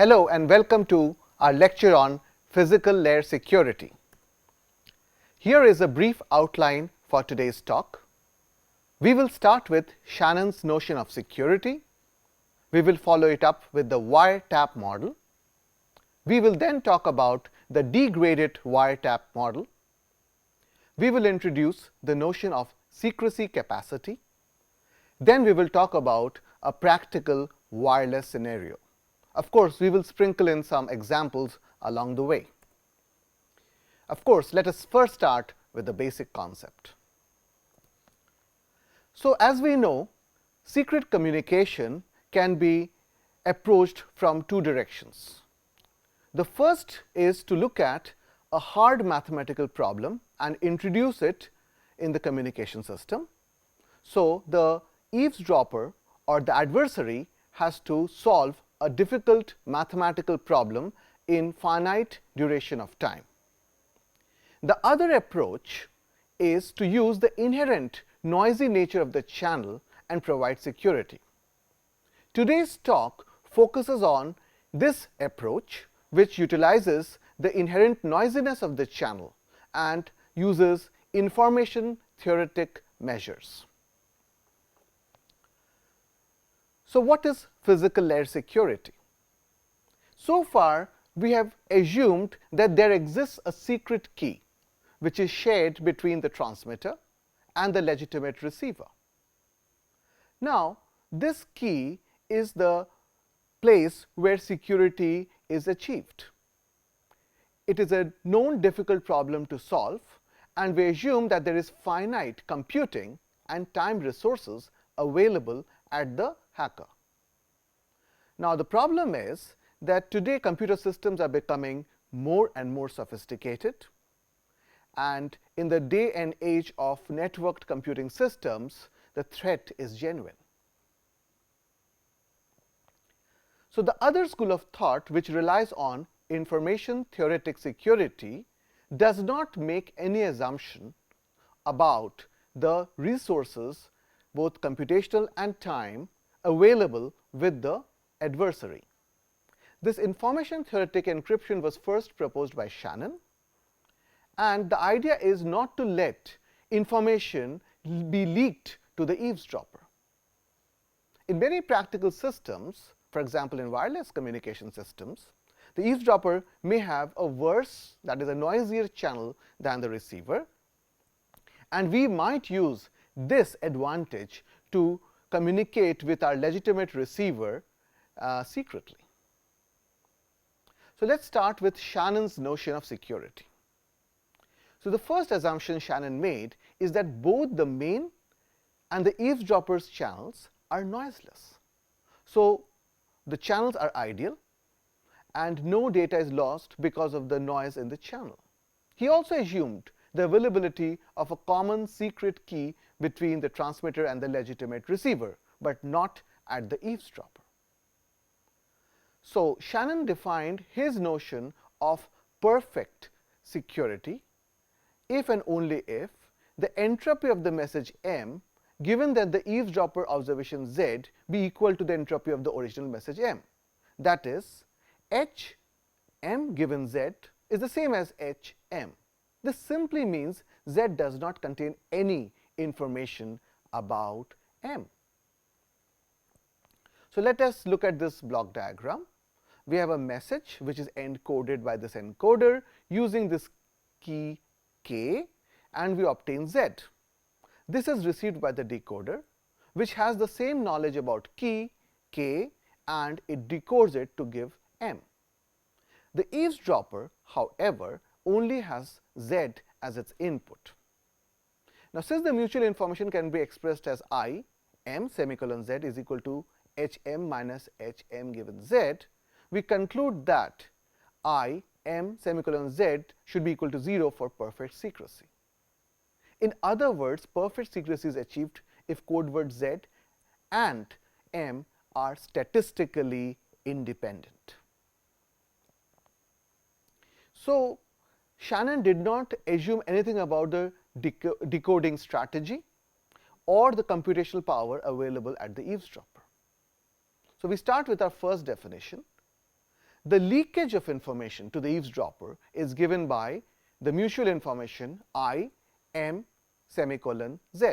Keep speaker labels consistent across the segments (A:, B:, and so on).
A: Hello and welcome to our lecture on physical layer security. Here is a brief outline for today's talk. We will start with Shannon's notion of security. We will follow it up with the wiretap model. We will then talk about the degraded wiretap model. We will introduce the notion of secrecy capacity. Then we will talk about a practical wireless scenario. Of course, we will sprinkle in some examples along the way. Of course, let us first start with the basic concept. So, as we know, secret communication can be approached from two directions. The first is to look at a hard mathematical problem and introduce it in the communication system. So, the eavesdropper or the adversary has to solve a difficult mathematical problem in finite duration of time. The other approach is to use the inherent noisy nature of the channel and provide security. Today's talk focuses on this approach, which utilizes the inherent noisiness of the channel and uses information theoretic measures. So, what is physical layer security? So far, we have assumed that there exists a secret key which is shared between the transmitter and the legitimate receiver. Now, this key is the place where security is achieved. It is a known difficult problem to solve, and we assume that there is finite computing and time resources available at the hacker. Now, the problem is that today computer systems are becoming more and more sophisticated, and in the day and age of networked computing systems, the threat is genuine. So, the other school of thought, which relies on information theoretic security, does not make any assumption about the resources, both computational and time, available with the adversary. This information theoretic encryption was first proposed by Shannon, and the idea is not to let information be leaked to the eavesdropper. In many practical systems, for example in wireless communication systems, the eavesdropper may have a worse, that is a noisier channel than the receiver, and we might use this advantage to communicate with our legitimate receiver secretly. So, let us start with Shannon's notion of security. So, the first assumption Shannon made is that both the main and the eavesdropper's channels are noiseless. So, the channels are ideal and no data is lost because of the noise in the channel. He also assumed the availability of a common secret key between the transmitter and the legitimate receiver, but not at the eavesdropper. So, Shannon defined his notion of perfect security if and only if the entropy of the message m, given that the eavesdropper observation z be equal to the entropy of the original message m. That is, h m given z is the same as h m. This simply means z does not contain any information about m. So, let us look at this block diagram. We have a message which is encoded by this encoder using this key k, and we obtain z. This is received by the decoder, which has the same knowledge about key k, and it decodes it to give m. The eavesdropper, however, only has z as its input. Now, since the mutual information can be expressed as I m semicolon z is equal to h m minus h m given z, we conclude that I m semicolon z should be equal to 0 for perfect secrecy. In other words, perfect secrecy is achieved if code word z and m are statistically independent. So, Shannon did not assume anything about the decoding strategy or the computational power available at the eavesdropper. So, we start with our first definition. The leakage of information to the eavesdropper is given by the mutual information I, M, semicolon, Z.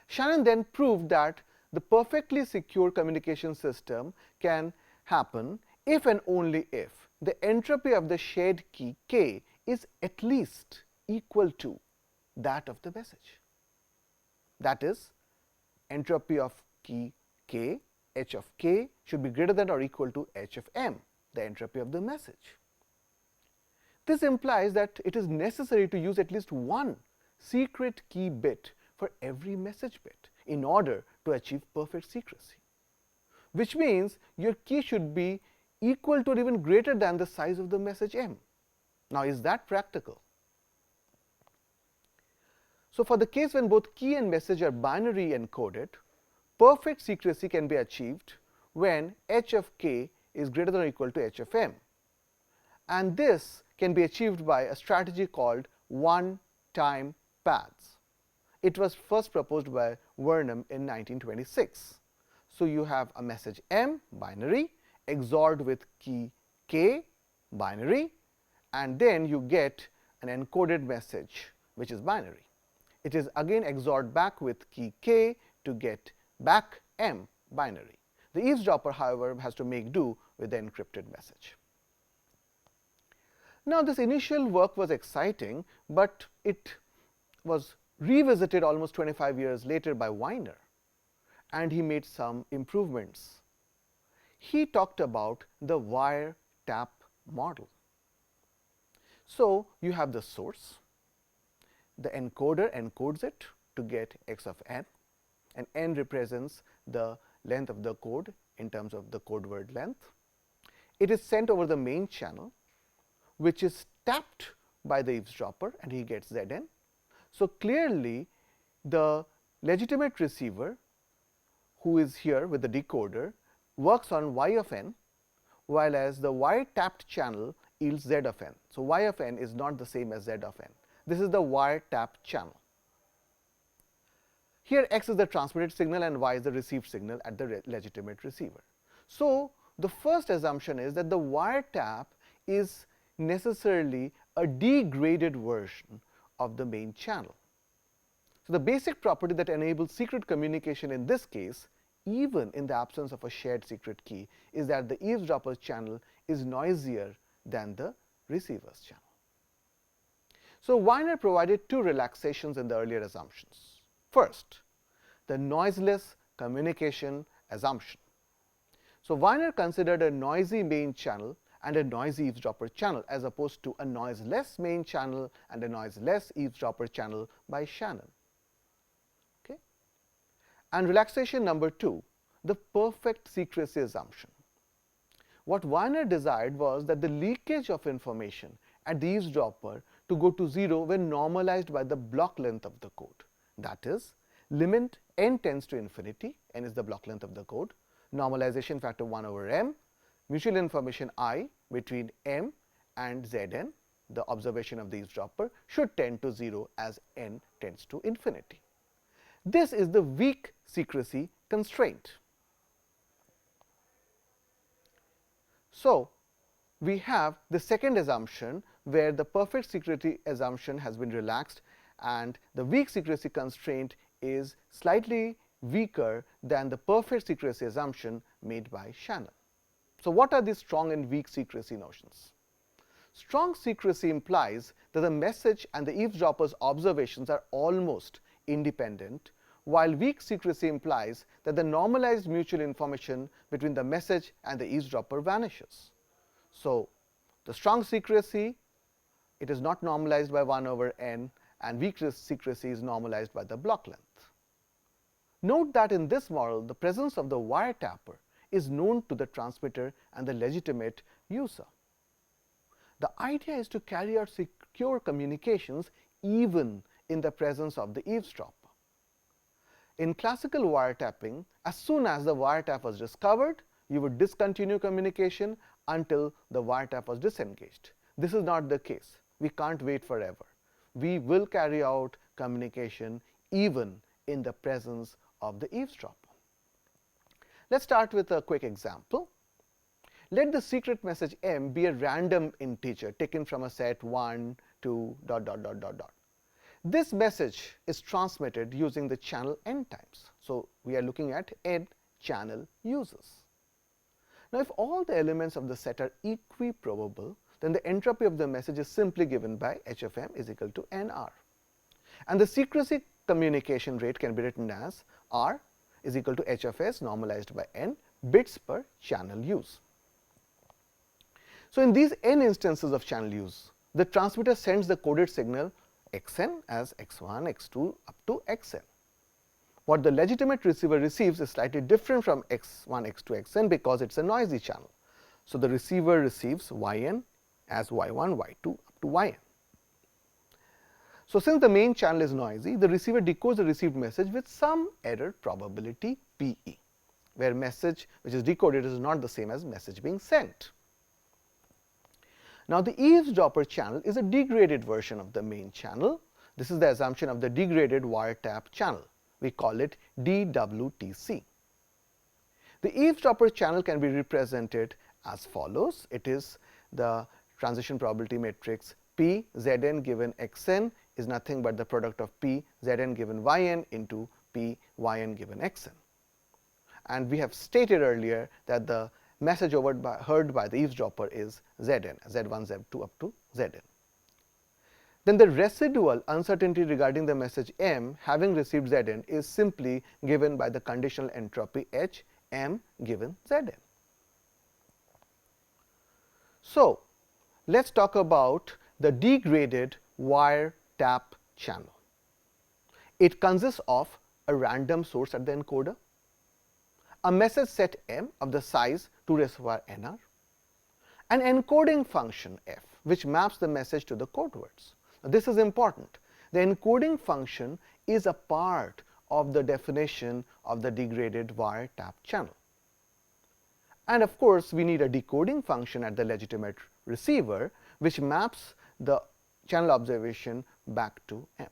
A: Shannon then proved that the perfectly secure communication system can happen if and only if the entropy of the shared key k is at least equal to that of the message. That is, entropy of key k, h of k, should be greater than or equal to h of m, the entropy of the message. This implies that it is necessary to use at least one secret key bit for every message bit in order to achieve perfect secrecy, which means your key should be equal to or even greater than the size of the message m. Now, is that practical? So, for the case when both key and message are binary encoded, perfect secrecy can be achieved when h of k is greater than or equal to h of m, and this can be achieved by a strategy called one-time paths. It was first proposed by Vernam in 1926. So, you have a message m, binary, XORed with key k, binary, and then you get an encoded message which is binary. It is again XORed back with key k to get back m, binary. The eavesdropper, however, has to make do with the encrypted message. Now, this initial work was exciting, but it was revisited almost 25 years later by Winer, and he made some improvements. He talked about the wiretap model. So, you have the source, the encoder encodes it to get x of n, and n represents the length of the code in terms of the code word length. It is sent over the main channel, which is tapped by the eavesdropper, and he gets Zn. So, clearly the legitimate receiver, who is here with the decoder, works on y of n, while as the wiretapped channel yields z of n. So, y of n is not the same as z of n. This is the wiretapped channel. Here x is the transmitted signal and y is the received signal at the legitimate receiver. So, the first assumption is that the wiretap is necessarily a degraded version of the main channel. So, the basic property that enables secret communication in this case, even in the absence of a shared secret key, is that the eavesdropper channel is noisier than the receiver's channel. So, Winer provided two relaxations in the earlier assumptions. First, the noiseless communication assumption. So, Winer considered a noisy main channel and a noisy eavesdropper channel as opposed to a noiseless main channel and a noiseless eavesdropper channel by Shannon. Okay. And relaxation number 2, the perfect secrecy assumption. What Winer desired was that the leakage of information at the eavesdropper to go to 0 when normalized by the block length of the code. That is, limit n tends to infinity, n is the block length of the code, normalization factor 1 over m, mutual information I between m and Zn, the observation of the eavesdropper, should tend to 0 as n tends to infinity. This is the weak secrecy constraint. So, we have the second assumption where the perfect secrecy assumption has been relaxed and the weak secrecy constraint is slightly weaker than the perfect secrecy assumption made by Shannon. So, what are these strong and weak secrecy notions? Strong secrecy implies that the message and the eavesdropper's observations are almost independent, while weak secrecy implies that the normalized mutual information between the message and the eavesdropper vanishes. So, the strong secrecy, it is not normalized by 1 over n, and weak secrecy is normalized by the block length. Note that in this model, the presence of the wiretapper is known to the transmitter and the legitimate user. The idea is to carry out secure communications even in the presence of the eavesdropper. In classical wiretapping, as soon as the wiretap was discovered, you would discontinue communication until the wiretap was disengaged. This is not the case. We can't wait forever. We will carry out communication even in the presence of the eavesdropper. Let's start with a quick example. let the secret message M be a random integer taken from a set 1, 2, dot, dot, dot, dot, dot. This message is transmitted using the channel n times. So, we are looking at n channel uses. Now, if all the elements of the set are equiprobable, then the entropy of the message is simply given by h of m is equal to nr. And the secrecy communication rate can be written as r is equal to h of s normalized by n bits per channel use. So, in these n instances of channel use, the transmitter sends the coded signal xn as x1, x2 up to xn. What the legitimate receiver receives is slightly different from x1, x2, xn because it is a noisy channel. So, the receiver receives yn as y1, y2 up to yn. So, since the main channel is noisy, the receiver decodes the received message with some error probability Pe, where message which is decoded is not the same as message being sent. Now, the eavesdropper channel is a degraded version of the main channel. This is the assumption of the degraded wiretap channel. We call it DWTC. The eavesdropper channel can be represented as follows. It is the transition probability matrix P Zn given Xn is nothing but the product of P Zn given Yn into P Yn given Xn. And we have stated earlier that the message heard by the eavesdropper is Zn, Z1, Z2 up to Zn. Then the residual uncertainty regarding the message M having received Zn is simply given by the conditional entropy H M given Zn. So, let us talk about the degraded wiretap channel. It consists of a random source at the encoder, a message set M of the size 2 raised to the power nr, an encoding function f which maps the message to the code words. Now, this is important. The encoding function is a part of the definition of the degraded wiretap channel. And of course, we need a decoding function at the legitimate receiver which maps the channel observation back to M.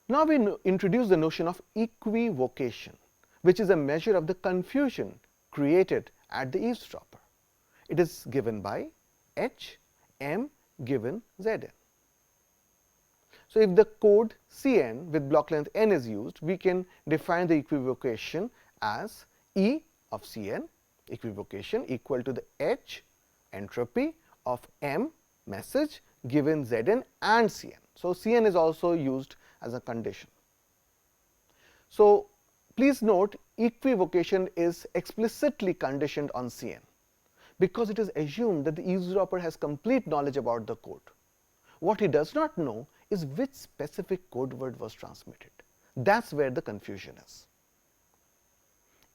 A: Now, we introduce the notion of equivocation, which is a measure of the confusion created at the eavesdropper. It is given by H M given Zn. So, if the code Cn with block length n is used, we can define the equivocation as E of Cn equivocation equal to the H entropy of M message given Zn and Cn. So, Cn is also used as a condition. So, please note equivocation is explicitly conditioned on Cn because it is assumed that the eavesdropper has complete knowledge about the code. What he does not know is which specific code word was transmitted. That is where the confusion is.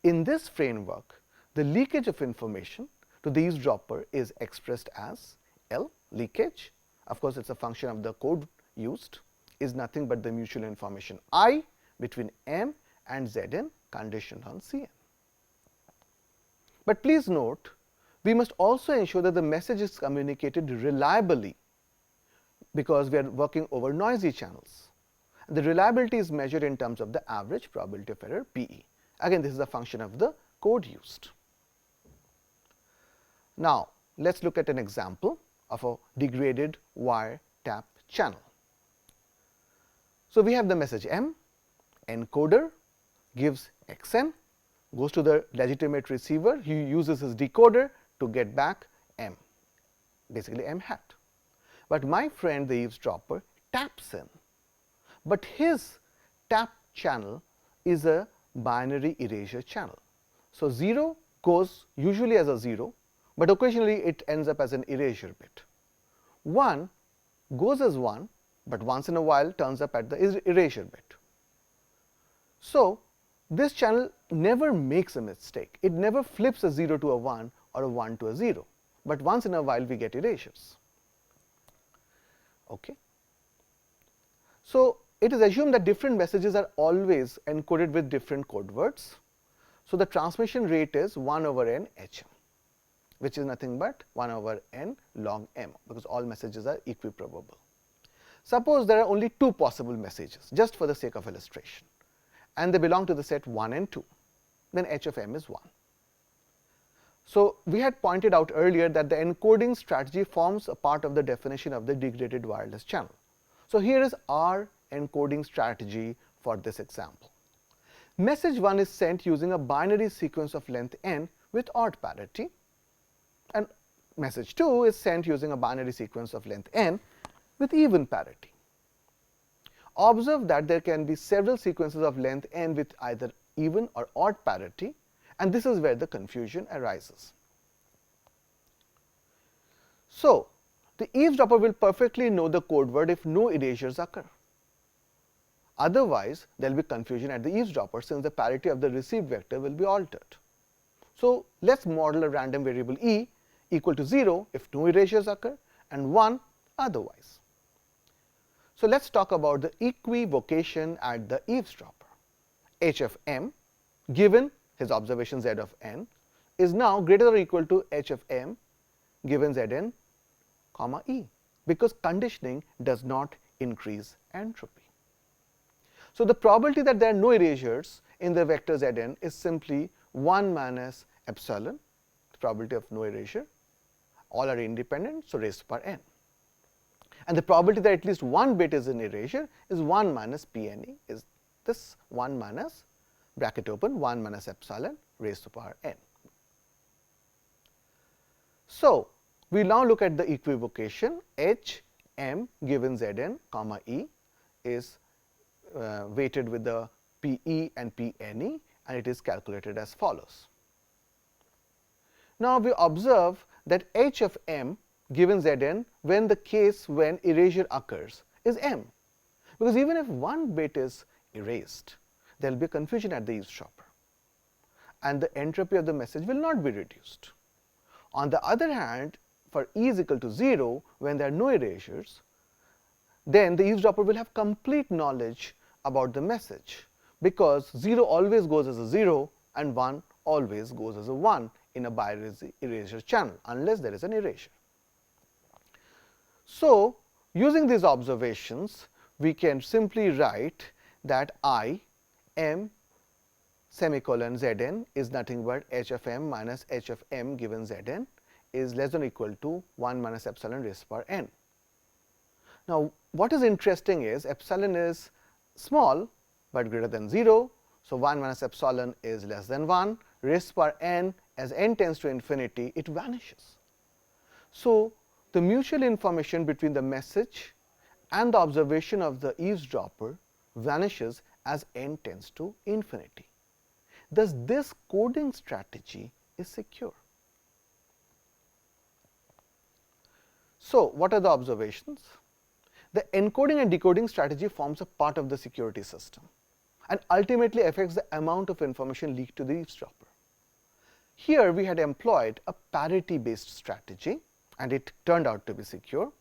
A: In this framework, the leakage of information to the eavesdropper is expressed as L leakage. Of course, it is a function of the code used, is nothing but the mutual information I between M and Zn conditioned on Cn. But please note, we must also ensure that the message is communicated reliably because we are working over noisy channels. The reliability is measured in terms of the average probability of error Pe. Again, this is a function of the code used. Now, let us look at an example of a degraded wiretap channel. So, we have the message M, encoder gives Xn, goes to the legitimate receiver, he uses his decoder to get back M, basically M hat. But my friend the eavesdropper taps in, but his tap channel is a binary erasure channel. So, 0 goes usually as a 0, but occasionally it ends up as an erasure bit. 1 goes as 1, but once in a while turns up at the erasure bit. So, this channel never makes a mistake. It never flips a 0 to a 1 or a 1 to a 0, but once in a while we get erasures. Okay. So, it is assumed that different messages are always encoded with different code words. So, the transmission rate is 1 over n Hm, which is nothing but 1 over n log m, because all messages are equiprobable. Suppose there are only 2 possible messages, just for the sake of illustration, and they belong to the set 1 and 2, then H of m is 1. So, we had pointed out earlier that the encoding strategy forms a part of the definition of the degraded wireless channel. So, here is our encoding strategy for this example. Message 1 is sent using a binary sequence of length n with odd parity, and message 2 is sent using a binary sequence of length n with even parity. Observe that there can be several sequences of length n with either even or odd parity, and this is where the confusion arises. So, the eavesdropper will perfectly know the code word if no erasures occur. Otherwise, there will be confusion at the eavesdropper, since the parity of the received vector will be altered. So, let us model a random variable e equal to 0 if no erasures occur and 1 otherwise. So, let us talk about the equivocation at the eavesdropper. H of m, given his observation z of n, is now greater or equal to h of m given zn comma e, because conditioning does not increase entropy. So, the probability that there are no erasures in the vector zn is simply 1 minus epsilon, the probability of no erasure. All are independent, so raised to power n. And the probability that at least one bit is an erasure is 1 minus pne, is this 1 minus bracket open 1 minus epsilon raised to power n. So, we now look at the equivocation. H m given zn comma e is weighted with the pe and pne, and it is calculated as follows. Now, we observe that h of m given zn when the case when erasure occurs is m, because even if one bit is erased, there will be confusion at the eavesdropper, and the entropy of the message will not be reduced. On the other hand, for e is equal to 0, when there are no erasures, then the eavesdropper will have complete knowledge about the message, because 0 always goes as a 0 and 1 always goes as a 1 in a binary erasure channel, unless there is an erasure. So, using these observations, we can simply write that I m semicolon zn is nothing but h of m minus h of m given zn is less than or equal to 1 minus epsilon raised to power n. Now, what is interesting is epsilon is small, but greater than 0. So, 1 minus epsilon is less than 1 raised to power n. As n tends to infinity, it vanishes. So, the mutual information between the message and the observation of the eavesdropper vanishes as n tends to infinity. Thus, this coding strategy is secure. So, what are the observations? The encoding and decoding strategy forms a part of the security system and ultimately affects the amount of information leaked to the eavesdropper. Here, we had employed a parity based strategy, and it turned out to be secure.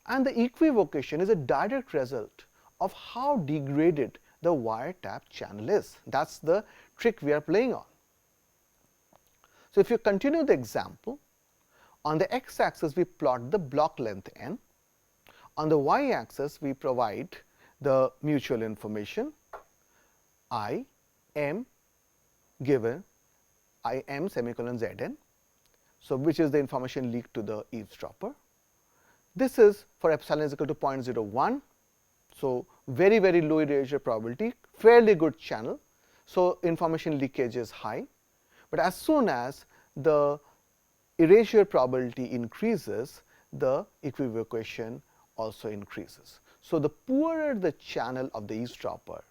A: And the equivocation is a direct result of how degraded the wiretap channel is. That is the trick we are playing on. So, if you continue the example, on the x axis we plot the block length n, on the y axis we provide the mutual information I m given I m semicolon zn. So, which is the information leaked to the eavesdropper. This is for epsilon is equal to 0.01. So, very low erasure probability, fairly good channel. So, information leakage is high, but as soon as the erasure probability increases, the equivocation also increases. So, the poorer the channel of the eavesdropper,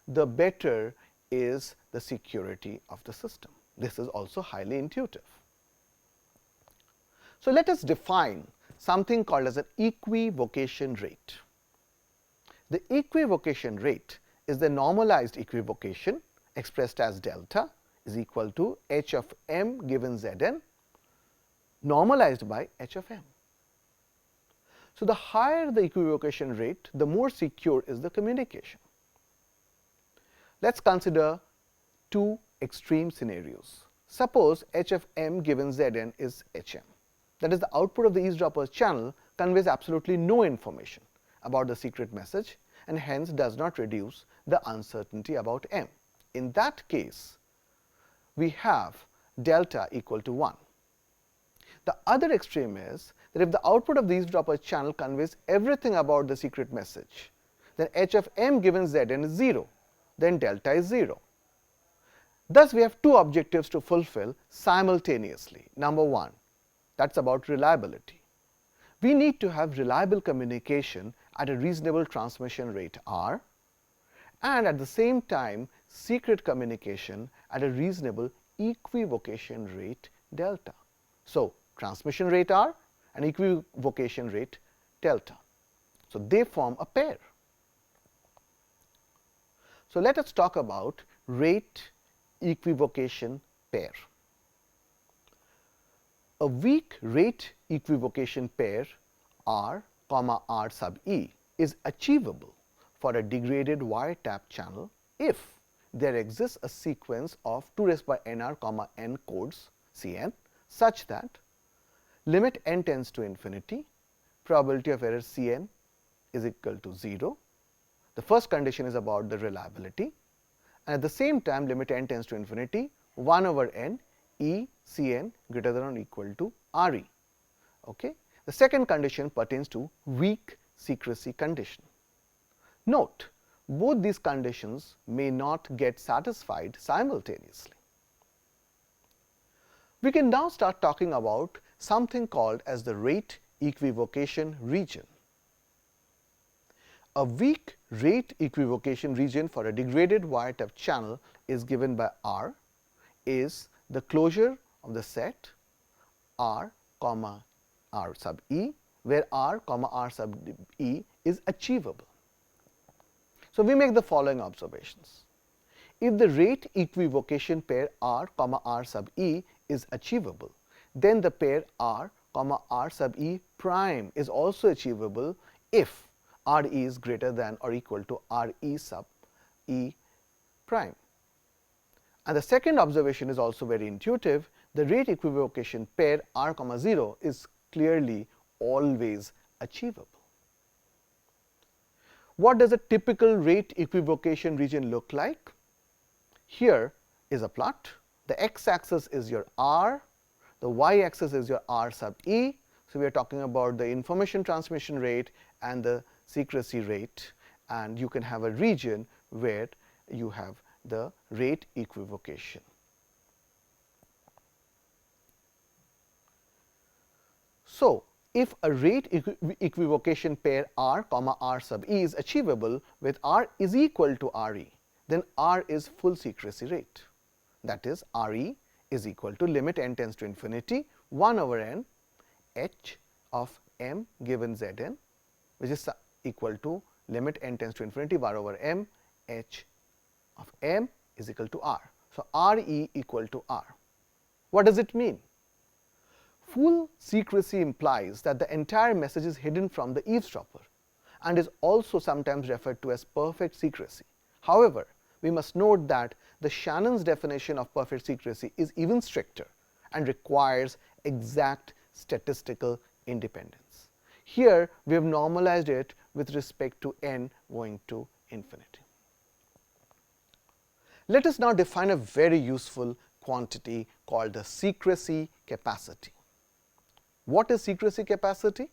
A: the better is the security of the system. This is also highly intuitive. So, let us define something called as an equivocation rate. The equivocation rate is the normalized equivocation expressed as delta is equal to h of m given zn normalized by h of m. So, the higher the equivocation rate, the more secure is the communication. Let us consider two extreme scenarios. Suppose h of m given zn is hm. That is, the output of the eavesdropper's channel conveys absolutely no information about the secret message and hence does not reduce the uncertainty about m. In that case, we have delta equal to 1. The other extreme is that if the output of the eavesdropper channel conveys everything about the secret message, then h of m given Zn is 0, then delta is 0. Thus, we have two objectives to fulfill simultaneously. Number one, that's about reliability. We need to have reliable communication at a reasonable transmission rate r, and at the same time secret communication at a reasonable equivocation rate delta. So, transmission rate r and equivocation rate delta. So, they form a pair. So, let us talk about rate equivocation pair. A weak rate equivocation pair R, R sub E is achievable for a degraded wiretap channel if there exists a sequence of 2 raised by nr, n codes Cn such that limit n tends to infinity, probability of error Cn is equal to 0. The first condition is about the reliability, and at the same time limit n tends to infinity 1 over n E Cn greater than or equal to Re. Okay. The second condition pertains to weak secrecy condition. Note, both these conditions may not get satisfied simultaneously. We can now start talking about something called as the rate equivocation region. A weak rate equivocation region for a degraded wiretap channel is given by R is the closure of the set R, R sub E, where R, R sub E is achievable. So, we make the following observations. If the rate equivocation pair R, R sub E is achievable, then the pair R, R sub E prime is also achievable if Re is greater than or equal to Re sub E prime. And the second observation is also very intuitive. The rate equivocation pair R, 0 is clearly always achievable. What does a typical rate equivocation region look like? Here is a plot. The x-axis is your R, the y-axis is your R sub E. So, we are talking about the information transmission rate and the secrecy rate, and you can have a region where you have the rate equivocation. So, if a rate equivocation pair R, R sub E is achievable with R is equal to Re, then R is full secrecy rate. That is, Re is equal to limit n tends to infinity 1 over n h of m given Zn, which is equal to limit n tends to infinity 1 over m h of m is equal to R. So, Re equal to R. What does it mean? Full secrecy implies that the entire message is hidden from the eavesdropper and is also sometimes referred to as perfect secrecy. However, we must note that the Shannon's definition of perfect secrecy is even stricter and requires exact statistical independence. Here, we have normalized it with respect to n going to infinity. Let us now define a very useful quantity called the secrecy capacity. What is secrecy capacity?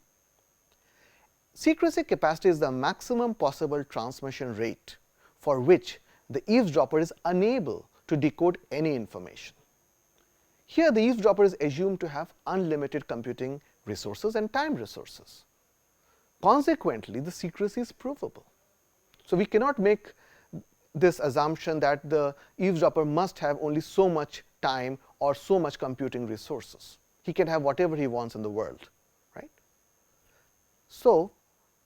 A: Secrecy capacity is the maximum possible transmission rate for which the eavesdropper is unable to decode any information. Here, the eavesdropper is assumed to have unlimited computing resources and time resources. Consequently, the secrecy is provable. So, we cannot make this assumption that the eavesdropper must have only so much time or so much computing resources. He can have whatever he wants in the world, right? So,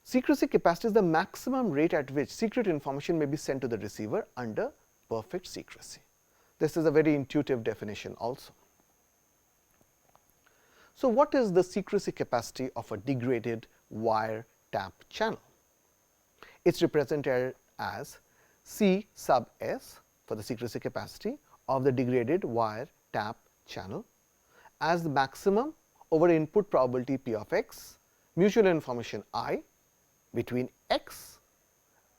A: secrecy capacity is the maximum rate at which secret information may be sent to the receiver under perfect secrecy. This is a very intuitive definition also. So, what is the secrecy capacity of a degraded wiretap channel? It is represented as C sub s for the secrecy capacity of the degraded wiretap channel as the maximum over input probability p of x, mutual information I between x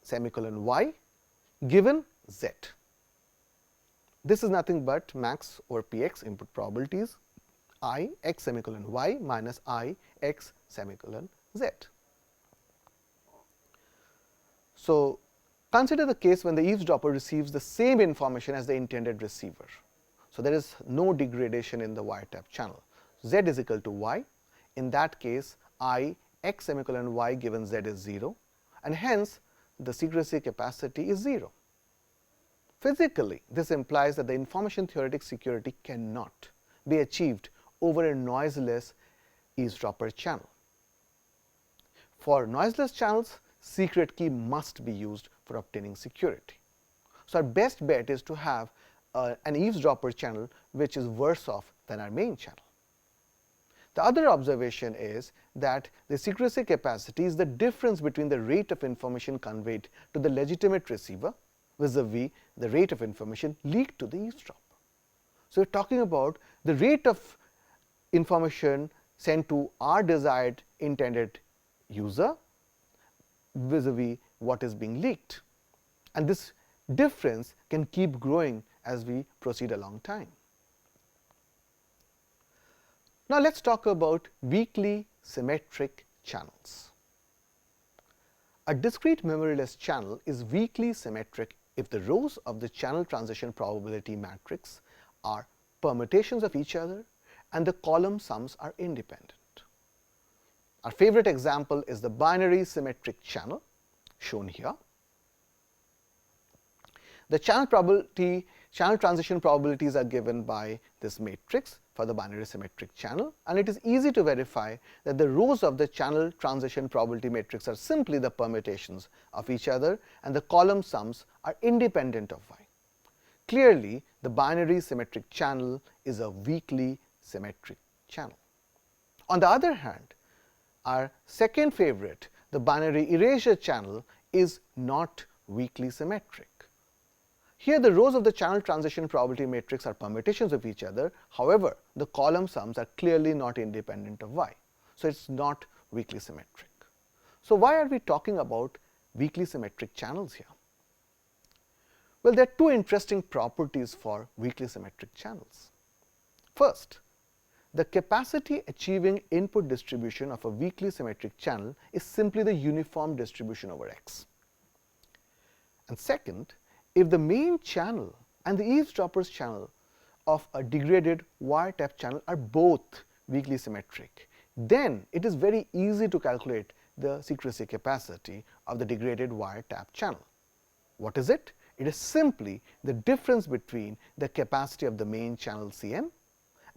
A: semicolon y given z. This is nothing but max over px input probabilities I x semicolon y minus I x semicolon z. So, consider the case when the eavesdropper receives the same information as the intended receiver. So, there is no degradation in the wiretap channel. Z is equal to y. In that case, I x semicolon y given z is 0, and hence the secrecy capacity is 0. Physically, this implies that the information theoretic security cannot be achieved over a noiseless eavesdropper channel. For noiseless channels, secret key must be used for obtaining security. So, our best bet is to have an eavesdropper channel which is worse off than our main channel. The other observation is that the secrecy capacity is the difference between the rate of information conveyed to the legitimate receiver vis-a-vis the rate of information leaked to the eavesdropper. So, we are talking about the rate of information sent to our desired intended user vis-a-vis what is being leaked, and this difference can keep growing as we proceed along time. Now, let us talk about weakly symmetric channels. A discrete memoryless channel is weakly symmetric if the rows of the channel transition probability matrix are permutations of each other and the column sums are independent. Our favorite example is the binary symmetric channel shown here. The channel transition probabilities are given by this matrix for the binary symmetric channel, and it is easy to verify that the rows of the channel transition probability matrix are simply the permutations of each other and the column sums are independent of y. Clearly, the binary symmetric channel is a weakly symmetric channel. On the other hand, our second favorite, the binary erasure channel, is not weakly symmetric. Here, the rows of the channel transition probability matrix are permutations of each other. However, the column sums are clearly not independent of y. So, it is not weakly symmetric. So, why are we talking about weakly symmetric channels here? Well, there are two interesting properties for weakly symmetric channels. First, the capacity achieving input distribution of a weakly symmetric channel is simply the uniform distribution over x. And second, if the main channel and the eavesdropper's channel of a degraded wiretap channel are both weakly symmetric, then it is very easy to calculate the secrecy capacity of the degraded wiretap channel. What is it? It is simply the difference between the capacity of the main channel Cm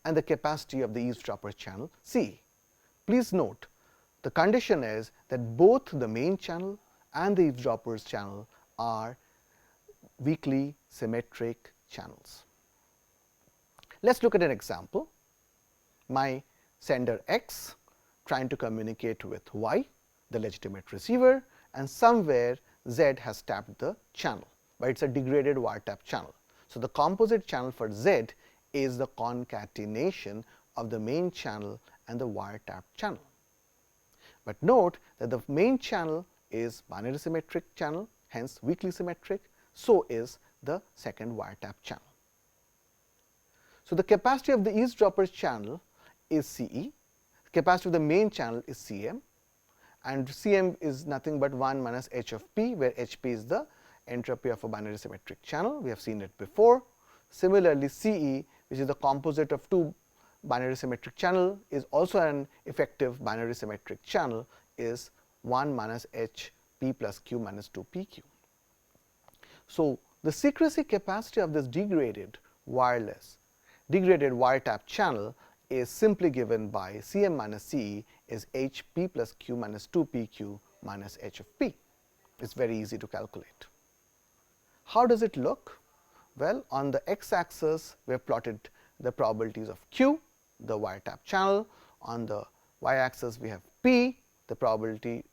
A: and the capacity of the eavesdropper channel Ce. Please note, the condition is that both the main channel and the eavesdropper's channel are weakly symmetric channels. Let us look at an example. My sender x trying to communicate with y, the legitimate receiver, and somewhere z has tapped the channel, but it is a degraded wiretap channel. So, the composite channel for z is the concatenation of the main channel and the wiretap channel. But note that the main channel is binary symmetric channel, hence weakly symmetric. So is the second wiretap channel. So, the capacity of the eavesdropper channel is Ce, capacity of the main channel is Cm, and Cm is nothing but 1 minus h of p, where hp is the entropy of a binary symmetric channel. We have seen it before. Similarly, Ce, which is the composite of two binary symmetric channel, is also an effective binary symmetric channel, is 1 minus h p plus q minus 2 pq. So, the secrecy capacity of this degraded wiretap channel is simply given by Cm minus Ce is h p plus q minus 2 pq minus h of p. It is very easy to calculate. How does it look? Well, on the x axis we have plotted the probabilities of q, the wiretap channel. On the y axis we have p, the probability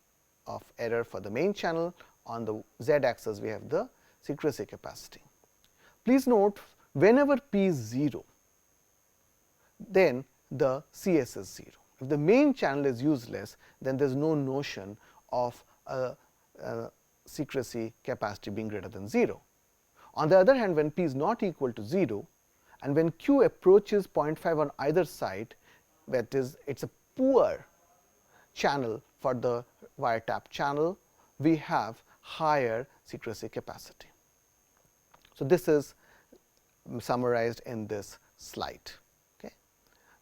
A: of error for the main channel. On the z axis we have the secrecy capacity. Please note, whenever p is 0, then the Cs is 0. If the main channel is useless, then there is no notion of a secrecy capacity being greater than 0. On the other hand, when p is not equal to 0 and when q approaches 0.5 on either side, that is, it is a poor channel for the wiretap channel, we have higher secrecy capacity. So, this is summarized in this slide, okay,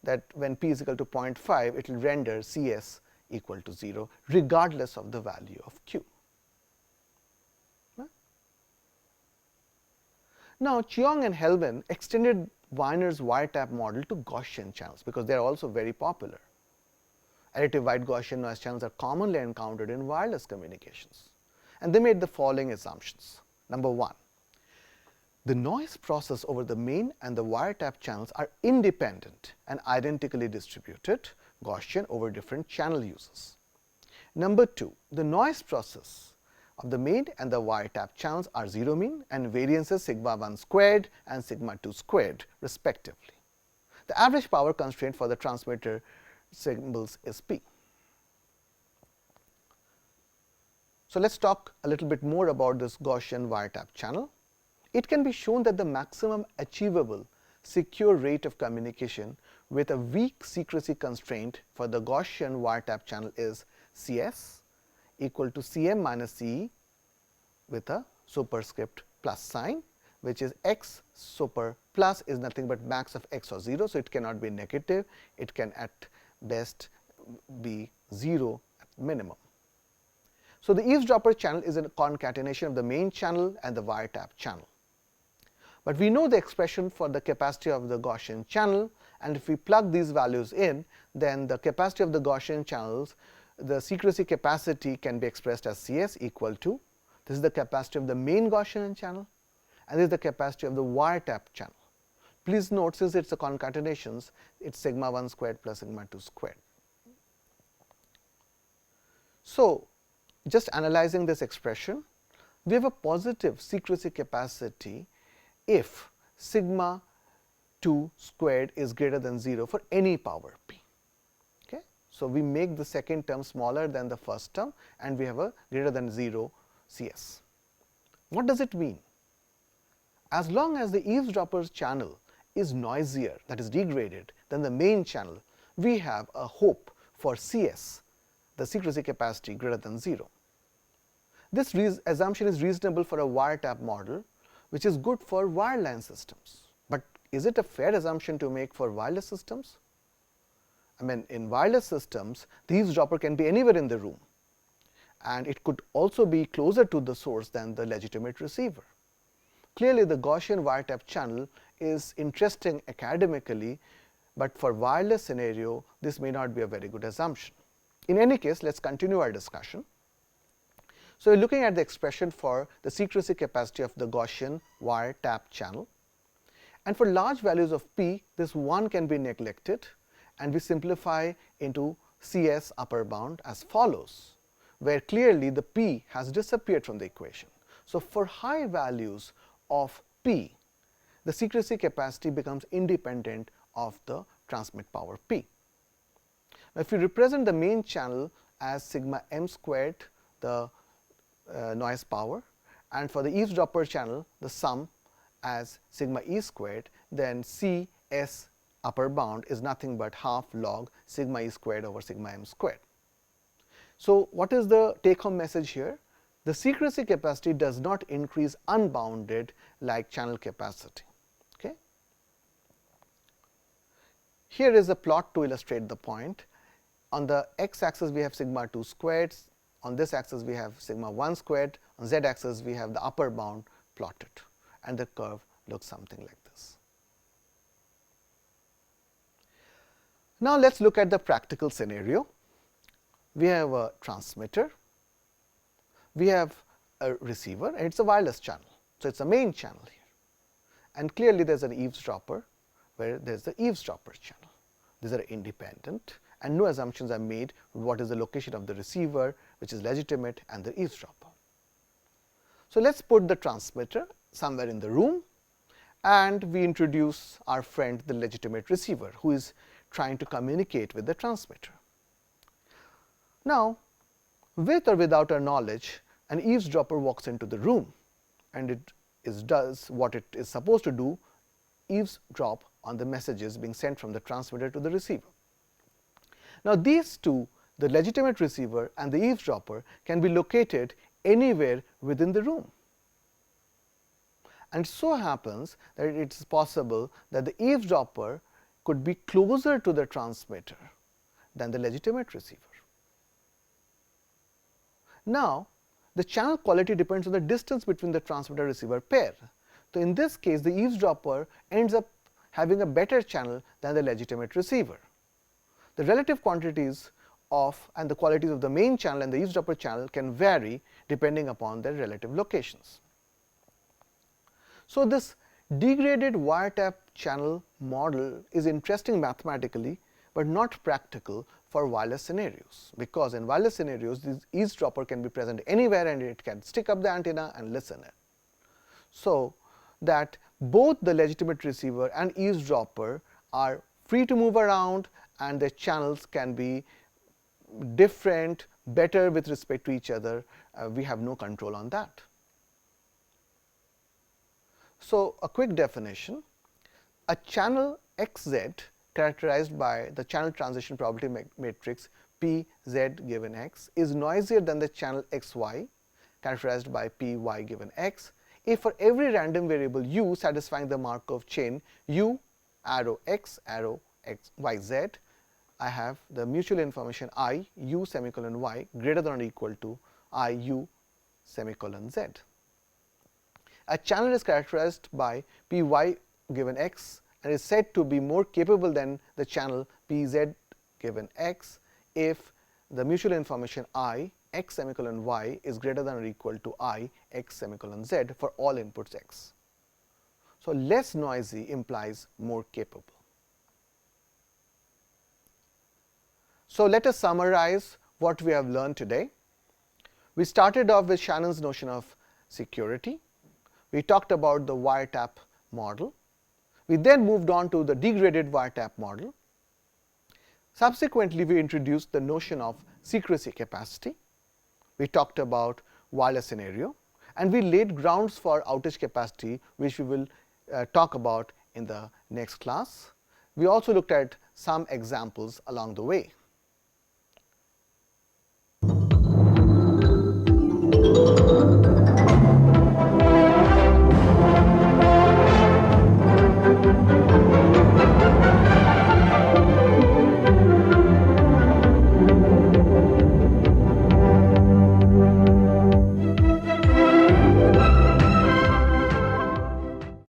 A: that when p is equal to 0.5, it will render Cs equal to 0 regardless of the value of q. Now, Cheong and Hellman extended Wiener's wiretap model to Gaussian channels, because they are also very popular. Additive wide Gaussian noise channels are commonly encountered in wireless communications, and they made the following assumptions. Number 1, the noise process over the main and the wiretap channels are independent and identically distributed Gaussian over different channel uses. Number 2, the noise process of the main and the wiretap channels are 0 mean and variances sigma 1 squared and sigma 2 squared respectively. The average power constraint for the transmitter symbols is P. So, let us talk a little bit more about this Gaussian wiretap channel. It can be shown that the maximum achievable secure rate of communication with a weak secrecy constraint for the Gaussian wiretap channel is Cs equal to Cm minus Ce with a superscript plus sign, which is x super plus is nothing but max of x or 0. So, it cannot be negative, it can at best be 0 at minimum. So, the eavesdropper channel is a concatenation of the main channel and the wiretap channel. But we know the expression for the capacity of the Gaussian channel, and if we plug these values in, then the capacity of the Gaussian channels, the secrecy capacity can be expressed as Cs equal to, this is the capacity of the main Gaussian channel and this is the capacity of the wiretap channel. Please note, since it is a concatenations, it is sigma 1 squared plus sigma 2 squared. So, just analyzing this expression, we have a positive secrecy capacity if sigma 2 squared is greater than 0 for any power p. Okay. So, we make the second term smaller than the first term and we have a greater than 0 Cs. What does it mean? As long as the eavesdropper's channel is noisier, that is degraded, than the main channel, we have a hope for Cs, the secrecy capacity, greater than 0. This assumption is reasonable for a wiretap model, which is good for wireline systems. But is it a fair assumption to make for wireless systems? I mean, in wireless systems, the eavesdropper can be anywhere in the room, and it could also be closer to the source than the legitimate receiver. Clearly, the Gaussian wiretap channel is interesting academically, but for wireless scenario, this may not be a very good assumption. In any case, let us continue our discussion. So, we are looking at the expression for the secrecy capacity of the Gaussian wiretap channel, and for large values of p, this 1 can be neglected and we simplify into Cs upper bound as follows, where clearly the p has disappeared from the equation. So, for high values of p, the secrecy capacity becomes independent of the transmit power p. Now, if you represent the main channel as sigma m squared, the noise power, and for the eavesdropper channel the sum as sigma e squared, then C s upper bound is nothing but half log sigma e squared over sigma m squared. So, what is the take home message here? The secrecy capacity does not increase unbounded like channel capacity. Okay. Here is a plot to illustrate the point. On the x axis we have sigma 2 squared, on this axis we have sigma 1 squared, on z axis we have the upper bound plotted, and the curve looks something like this. Now, let us look at the practical scenario. We have a transmitter, we have a receiver, and it is a wireless channel. So, it is a main channel here, and clearly there is an eavesdropper where there is the eavesdropper channel. These are independent and no assumptions are made what is the location of the receiver, which is legitimate, and the eavesdropper. So, let us put the transmitter somewhere in the room and we introduce our friend the legitimate receiver, who is trying to communicate with the transmitter. Now, with or without our knowledge, an eavesdropper walks into the room and it does what it is supposed to do, eavesdrop on the messages being sent from the transmitter to the receiver. Now, these two, the legitimate receiver and the eavesdropper, can be located anywhere within the room. And so happens that it is possible that the eavesdropper could be closer to the transmitter than the legitimate receiver. Now, the channel quality depends on the distance between the transmitter-receiver pair. So, in this case, the eavesdropper ends up having a better channel than the legitimate receiver. The relative quantities of and the qualities of the main channel and the eavesdropper channel can vary depending upon their relative locations. So, this degraded wiretap channel model is interesting mathematically, but not practical for wireless scenarios, because in wireless scenarios this eavesdropper can be present anywhere and it can stick up the antenna and listen it. So, that both the legitimate receiver and eavesdropper are free to move around and their channels can be different, better with respect to each other, we have no control on that. So, a quick definition: a channel xz characterized by the channel transition probability matrix P z given x is noisier than the channel xy characterized by P y given x if for every random variable u satisfying the Markov chain u arrow x y z, I have the mutual information I u semicolon y greater than or equal to I u semicolon z. A channel is characterized by P y given x and is said to be more capable than the channel P z given x if the mutual information I x semicolon y is greater than or equal to I x semicolon z for all inputs x. So, less noisy implies more capable. So, let us summarize what we have learned today. We started off with Shannon's notion of security. We talked about the wiretap model. We then moved on to the degraded wiretap model. Subsequently, we introduced the notion of secrecy capacity. We talked about wireless scenario and we laid grounds for outage capacity, which we will talk about in the next class. We also looked at some examples along the way.